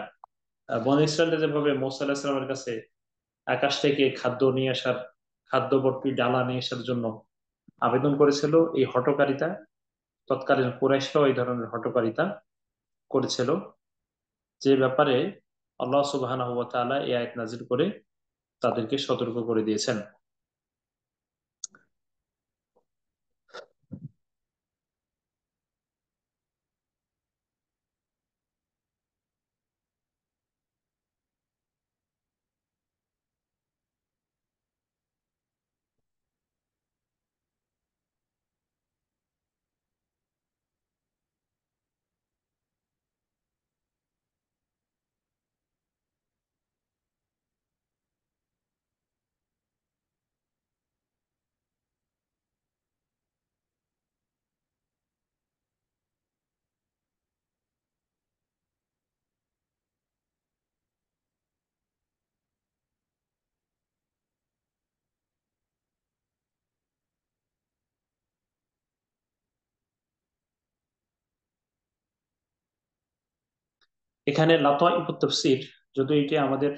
বনী ইসরায়েল যেভাবে মূসা আলাইহিস সালামের কাছে আকাশ থেকে খাদ্য নিয়ে আসার, খাদ্য ভর্তি ডালা নিয়ে আসার জন্য আবেদন করেছিল, এই হঠকারিতা তৎকালীন কুরাইশরাও এই ধরনের হঠকারিতা করেছিল, যে ব্যাপারে আল্লাহ সুবহানাহু ওয়া তাআলা এই আয়াত নাযিল করে তাদেরকে সতর্ক করে দিয়েছেন। এখানে লাতাইফুত তাফসীর, যদি এটা আমাদের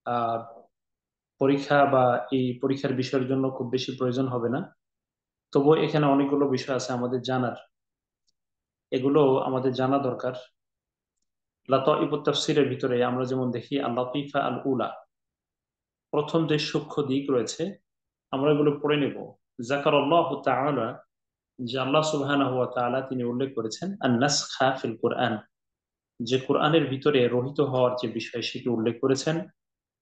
আহ পরীক্ষা বা এই পরীক্ষার বিষয়ের জন্য খুব বেশি প্রয়োজন হবে না, তবুও এখানে অনেকগুলো বিষয় আছে আমাদের জানার, এগুলো আমাদের জানা দরকার। লাতাইফুত তাফসীরের ভিতরে আমরা যেমন দেখি আল লতিফা আল উলা, প্রথম যে সূক্ষ্ম দিক রয়েছে আমরা এগুলো পড়ে নেব। যাকারাল্লাহু তাআলা, যে আল্লাহ সুবহানাহু ওয়া তাআলা তিনি উল্লেখ করেছেন আন নাসখা ফিল কুরআন, যে কোরআনের ভিতরে রহিত হওয়ার যে বিষয় সেটি উল্লেখ করেছেন।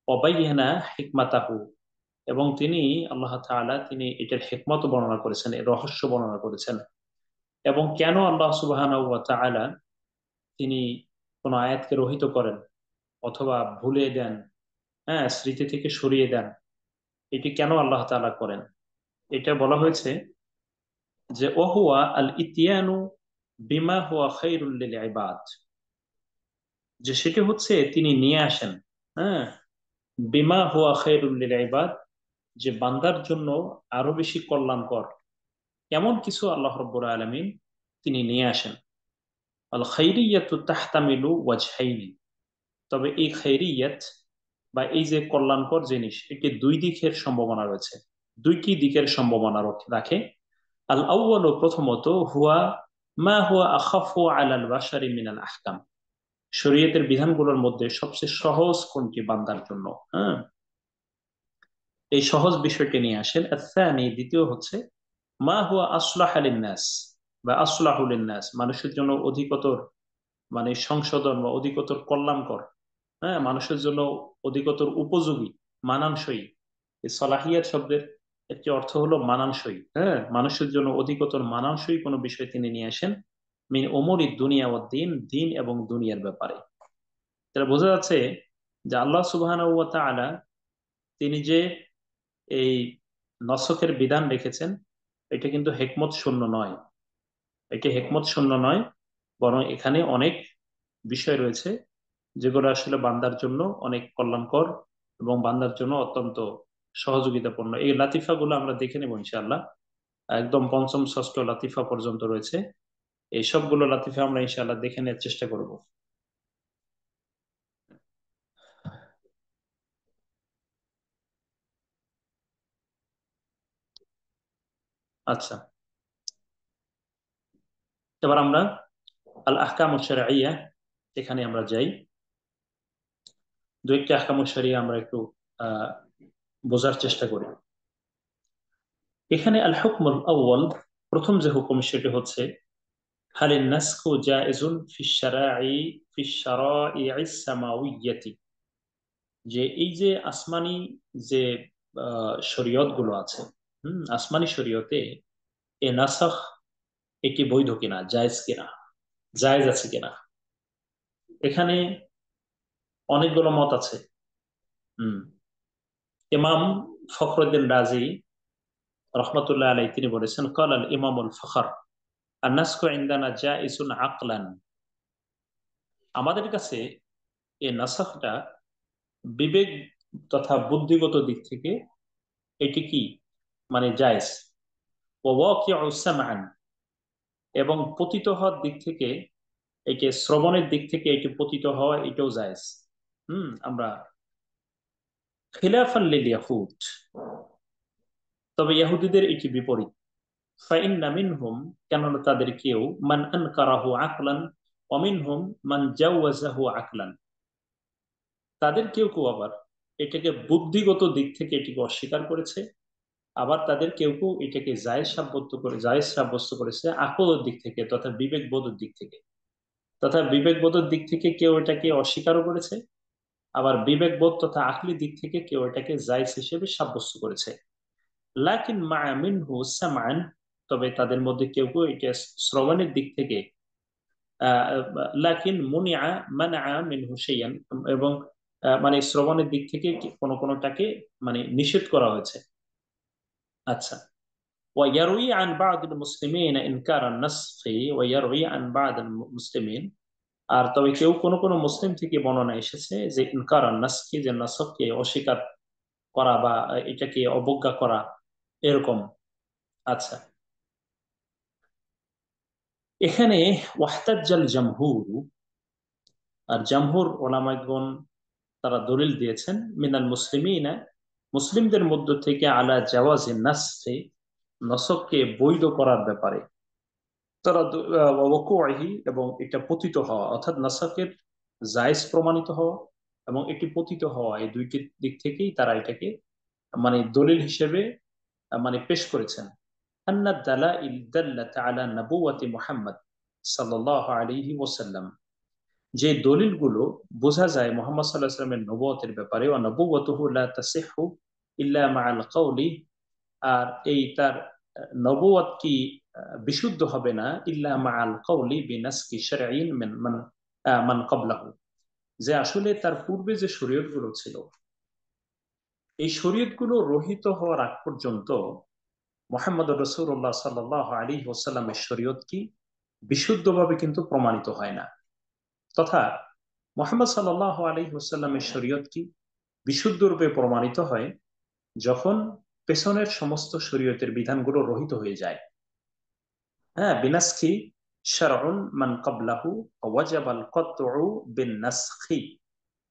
অবাইয়ানা হিকমাতাহু, এবং তিনি আল্লাহ তাআলা তিনি এটার হিকমত বর্ণনা করেছেন, এর রহস্য বর্ণনা করেছেন। এবং কেন আল্লাহ সুবহানাহু ওয়া তাআলা তিনি কোন আয়াতকে রহিত করেন অথবা ভুলে দেন, হ্যাঁ, স্মৃতি থেকে সরিয়ে দেন, এটি কেন আল্লাহ তাআলা করেন, এটা বলা হয়েছে যে ওহুয়া আল ইতিয়ানু বিমা হুয়া খাইরুল লিল ইবাদ, যে সেটি হচ্ছে তিনি নিয়ে আসেন, হ্যাঁ, বিমা হুয়া খাইরুল লিল ইবাদ, যে বান্দার জন্য আরো বেশি কল্যাণকর এমন কিছু আল্লাহ রাব্বুল আলামিন তিনি নিয়ে আসেন। আল খাইরিয়াতু তাহতামিলু ওয়াজহাইনি, তবে এই খাইরিয়াত বা এই যে কল্যাণকর জিনিস এটি দুই দিকের সম্ভাবনা রয়েছে, দুইটি দিকের সম্ভাবনা রাখে। আল আউয়ালু, প্রথমত, হুয়া মা হুয়া আখাফু আলাল বাশারি মিনাল আহকাম, শরীয়তের বিধানগুলোর মধ্যে সবচেয়ে সহজ কোনটি বান্দার জন্য, হ্যাঁ, এই সহজ বিষয়টি নিয়ে আসেন। আসানি, দ্বিতীয় হচ্ছে মা হুয়া আসলাহ লিন-নাস বা আসলাহু লিন-নাস, মানুষের জন্য অধিকতর মানে সংশোধন বা অধিকতর কল্যাণকর, হ্যাঁ, মানুষের জন্য অধিকতর উপযোগী, মানানসই। এই সলাহিয়াত শব্দের একটি অর্থ হলো মানানসই, হ্যাঁ, মানুষের জন্য অধিকতর মানানসই কোনো বিষয় তিনি নিয়ে আসেন। মিন উমুরি দুনিয়া ও দিন, দিন এবং দুনিয়ার ব্যাপারে। এটা বোঝা যাচ্ছে যে আল্লাহ সুবহানাহু ওয়া তাআলা তিনি যে এই নসখের বিধান রেখেছেন এটা কিন্তু হেকমত শূন্য নয়, এটি হেকমত শূন্য নয়, বরং এখানে অনেক বিষয় রয়েছে যেগুলো আসলে বান্দার জন্য অনেক কল্যাণকর এবং বান্দার জন্য অত্যন্ত সহযোগিতাপূর্ণ। এই লাতিফা গুলো আমরা দেখে নেব ইনশাআল্লাহ, একদম পঞ্চম ষষ্ঠ লাতিফা পর্যন্ত রয়েছে, এই সবগুলো লাতিফা আমরা ইনশাআল্লাহ দেখে নেওয়ার চেষ্টা করব। আচ্ছা, এবার আমরা আল আহকাম শারঈয়া, এখানে আমরা যাই। দু একটি আহকাম শরিয়া আমরা একটু আহ বোঝার চেষ্টা করি। এখানে আল হুকমুল আউয়াল, প্রথম যে হুকুম সেটি হচ্ছে হালিন নাসখু জায়েজুন ফিশ শারাঈ, ফিশ শারাঈস সামাউইয়্যাতি, যে এই যে আসমানি যে শরীয়ত গুলো আছে, আসমানি শরীয়তে এ নাসাখ এটি বৈধ কিনা, জায়েজ কিনা, জায়েজ আছে কিনা। এখানে অনেকগুলো মত আছে। হুম ইমাম ফখরুদ্দিন রাজি রহমতুল্লাহ আলাই তিনি বলেছেন, কাল আল ইমামুল ফখর আন্নাসকু ইনদানা জাইজুন আকলান, আমাদের কাছে এই নাসাখটা বিবেক তথা বুদ্ধিগত দিক থেকে এটি কি মানে জায়েজ। ও ওয়াকিউ সামআন, এবং পতিত হওয়ার দিক থেকে, এটি শ্রবণের দিক থেকে এটি পতিত হওয়া এটাও জায়েজ। আমরা খিলাফান লিল ইয়াহুদ, তবে ইহুদিদের এটি বিপরীত। ফাইন্না মিনহুম, কেননা তাদের কেউ, মান আনকারাহু আকলান ওয়া মিনহুম মান জাওয়াজাহু আকলান, তাদের কেউ কেউ আবার এটাকে বুদ্ধিগত দিক থেকে এটিকে অস্বীকার করেছে, আবার তাদের কেউ কেউ এটাকে জায়েজ সাব্যস্ত করেছে আকলের দিক থেকে তথা বিবেক বোধের দিক থেকে, তথা বিবেক বোধের দিক থেকে কেউ এটাকে অস্বীকারও করেছে, আবার বিবেক বোধ তথা আকলি দিক থেকে কেউ এটাকে জায়েজ হিসেবে সাব্যস্ত করেছে। লাকিন মা মিনহু সামআন, তবে তাদের মধ্যে কেউ কেউ এটা শ্রবণের দিক থেকে লাকিন মুনিআ মানআ মিনহু শাইআন, এবং মানে শ্রবণের দিক থেকে কোন কোনটাকে মানে নিষেধ করা হয়েছে। আচ্ছা, ويروي عن بعض المسلمين إنكار النسخ ويروي عن بعض المسلمين, আর তবে কেউ কোন কোন মুসলিম থেকে বর্ণনা এসেছে যে ইনকার নাসকি, যে নাসখকে অস্বীকার করা বা এটাকে অবজ্ঞা করা, এরকম। আচ্ছা, এখানে ওয়াহতাজ্জাল জামহুর, আর জামহুর ওলামাগণ তারা দলিল দিয়েছেন মিনাল মুসলিমিনা, মুসলিমদের মধ্য থেকে আলা জাওয়াজি নাসখি, নসবকে বৈধ করার ব্যাপারে তারা ওয়াকুইহি, এবং এটা পতিত হওয়া, অর্থাৎ নাসাকের জায়েজ প্রমাণিত হওয়া এবং এটি পতিত হওয়া, এই দুইটি দিক থেকেই তারা এটাকে মানে দলিল হিসেবে মানে পেশ করেছেন। আন্না দালাইল দাল্লাত আলা নবুওয়াতি মুহাম্মদ সাল্লাল্লাহু আলাইহি ওয়াসাল্লাম, যে দলিলগুলো বোঝা যায় মুহাম্মদ সাল্লাল্লাহু আলাইহি ওয়াসাল্লামের নবুয়তের ব্যাপারে, ওয়া নবুওয়াতুহু লা তাসিহু ইল্লা মাআল কওলি, আর এই তার নবুয়ত কি বিশুদ্ধ হবে না ইল্লা মাআল কওলি বিনাসকি শারঈন মান মান মান ক্বাবলাহু, যে আসলে তার পূর্বে যে শরীয়তগুলো ছিল, এই শরীয়তগুলো রহিত হওয়ার আগ পর্যন্ত মুহাম্মদ রাসূলুল্লাহ সাল্লাল্লাহু আলাইহি ওয়াসাল্লামের শরীয়ত কি বিশুদ্ধভাবে কিন্তু প্রমাণিত হয় না, তথা মুহাম্মদ সাল্লাল্লাহু আলাইহি ওয়াসাল্লামের শরীয়ত কি বিশুদ্ধ রূপে প্রমাণিত হয় যখন পেছনের সমস্ত শরীয়তের বিধানগুলো রহিত হয়ে যায়। হ্যাঁ, বিনাসখি শারউন মান ক্বাবলাহু ওয়াজাবাল কতউ বিনাসখি,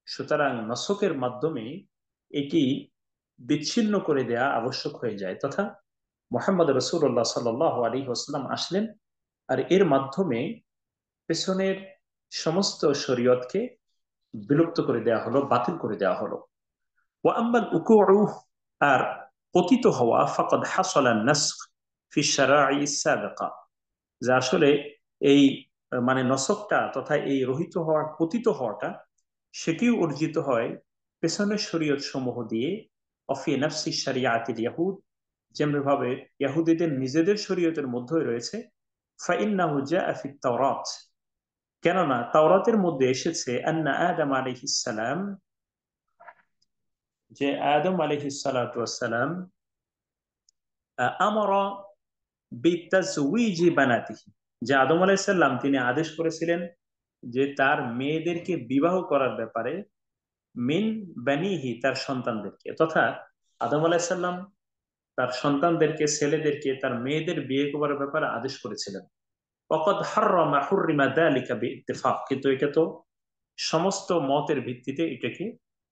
সুতরাং নসকের মাধ্যমে এটি বিচ্ছিন্ন করে দেয়া আবশ্যক হয়ে যায়, তথা মুহাম্মদ রাসূলুল্লাহ সাল্লাল্লাহু আলাইহি ওয়াসাল্লাম আসলেন আর এর মাধ্যমে পেছনের সমস্ত শরীয়তকে বিলুপ্ত করে দেওয়া হলো, বাতিল করে দেওয়া হলো। ওয়া আম্মাল উকুউ, আর পতিত হওয়া, ফাকাদ হাসালা নাসখ ফি শারাঈ সাবিকা, যে আসলে এই মানে নসকটা তথা এই রহিত হওয়া পতিত হওয়াটা সেটিও অর্জিত হয় পেছনের শরীয়ত সমূহ দিয়ে। অফি নাফসি শরিয়াতিল ইয়াহুদ, যেমনি ভাবে ইহুদিদের নিজেদের শরীয়তের মধ্যে রয়েছে। ফাইন্নাহু জাআ ফিত তাওরাত, কেননা তাওরাতের মধ্যে এসেছে আন্না আদম আলাইহিস সালাম, যে আদম আলাইহিস সালাতু ওয়াস সালাম আমারা বিতাজউইজি বানাতিহি, যে আদম আলাইহিস সালাম তিনি আদেশ করেছিলেন যে তার মেয়েদেরকে বিবাহ করার ব্যাপারে, মিন বানিহি, তার সন্তানদেরকে, তথা আদম আলাইহিস সালাম তার সন্তানদেরকে, ছেলেদেরকে তার মেয়েদের বিয়ে করার ব্যাপারে আদেশ করেছিলেন। ওয়াকাদ হাররামা হুররিমা যালিকা বিইত্তিফাক, কিন্তু এটা তো সমস্ত মতের ভিত্তিতে এটাকে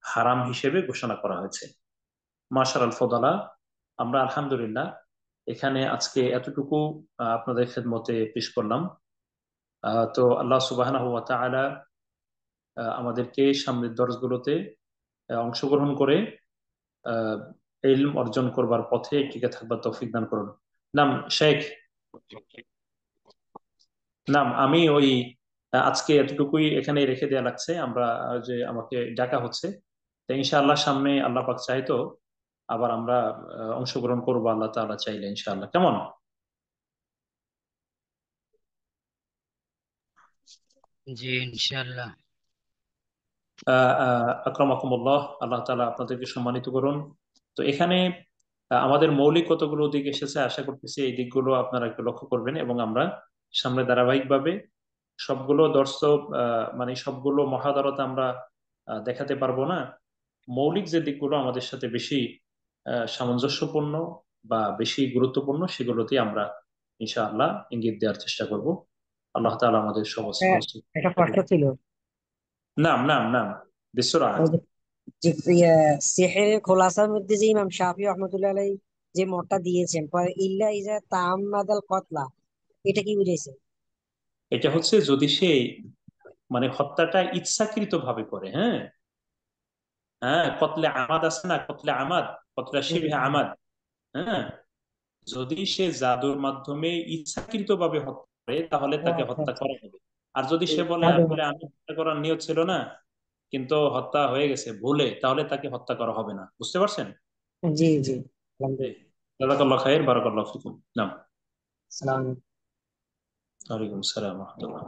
হারাম হিসেবে ঘোষণা করা হয়েছে। মাশাআল ফদলা, আমরা আলহামদুলিল্লাহ এখানে আজকে এতটুকু আপনাদের খেদমতে পেশ করলাম। তো আল্লাহ সুবহানাহু ওয়া তাআলা আমাদেরকে সামনের দরজগুলোতে অংশগ্রহণ করে আহ ইলম অর্জন করবার পথে টিকে থাকবার তৌফিক দান করুন। নাম শেখ, নাম আমি ওই আজকে এতটুকুই এখানে রেখে দেওয়া লাগছে, আমরা যে আমাকে ডাকা হচ্ছে, তো ইনশাআল্লাহ সামনে আল্লাহ পাক চাইতো আবার আমরা অংশগ্রহণ করবো, আল্লাহ তাআলা চাইলে ইনশাআল্লাহ। কেমন? জি, ইনশাল্লাহ। আকরামাকুমুল্লাহ, আল্লাহ তাআলা আপনাদেরকে সম্মানিত করুন। তো এখানে আমাদের মৌলিক কতগুলো দিক এসেছে, আশা করতেছি এই দিকগুলো আপনারা একটু লক্ষ্য করবেন এবং আমরা সামনে ধারাবাহিকভাবে সবগুলো দর্শক মানে সবগুলো মহাদারত আমরা দেখাতে পারবো না, মৌলিক যে দিকগুলো আমাদের সাথে বেশি সামঞ্জস্যপূর্ণ বা বেশি গুরুত্বপূর্ণ সেগুলোতে আমরা ইনশাআল্লাহ ইঙ্গিত দেওয়ার চেষ্টা করব। আল্লাহ তাআলা আমাদের সমস্ত একটা একটা প্রশ্ন ছিল। নাম নাম নাম বিশ্বরাত। ওই যে সিহরে খোলাসার মধ্যে যে ইমাম শাফি রহমতুল্লাহ আলাই যে মতটা দিয়েছেন পরে ইল্লা ইজা তাআম্মাদাল কতলা, এটা কি বুঝাইছে? এটা হচ্ছে যদি সে মানে হত্যাটা ইচ্ছাকৃত ভাবে করে, হ্যাঁ, হ্যাঁ, কতলে আমাদ আছে না, কতলে আমাদ, কতলে জি শিবে জি আমাদ, হ্যাঁ, যদি সে জাদুর মাধ্যমে ইচ্ছাকৃত ভাবে হত্যা করে তাহলে ও তাকে আচ্ছা হত্যা আচ্ছা। করা হবে। আর যদি এই সে বলে জাদু আসলে মত। আমি হত্যা করার নিয়ত ছিল না কিন্তু হত্যা হয়ে গেছে ভুলে, তাহলে তাকে হত্যা করা হবে না। বুঝতে পারছেন? জি জি, জি। আলহামদুলিল্লাহ। জাযাকাল্লাহ খাইর, বারাকাল্লাহ ফিকুম। নাম। সালাম। ওয়ালাইকুম আসসালাম ওয়া রাহমাতুল্লাহ।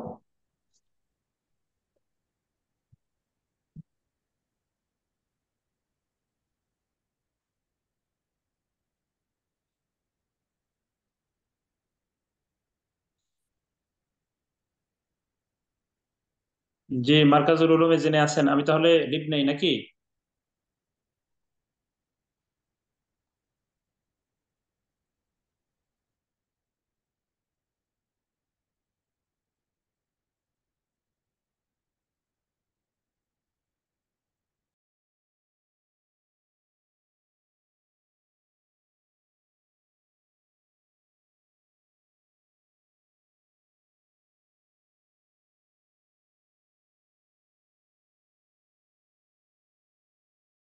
জি, মার্কাজুল উলুমে জেনে আছেন, আমি তাহলে লিভ নেই নাকি?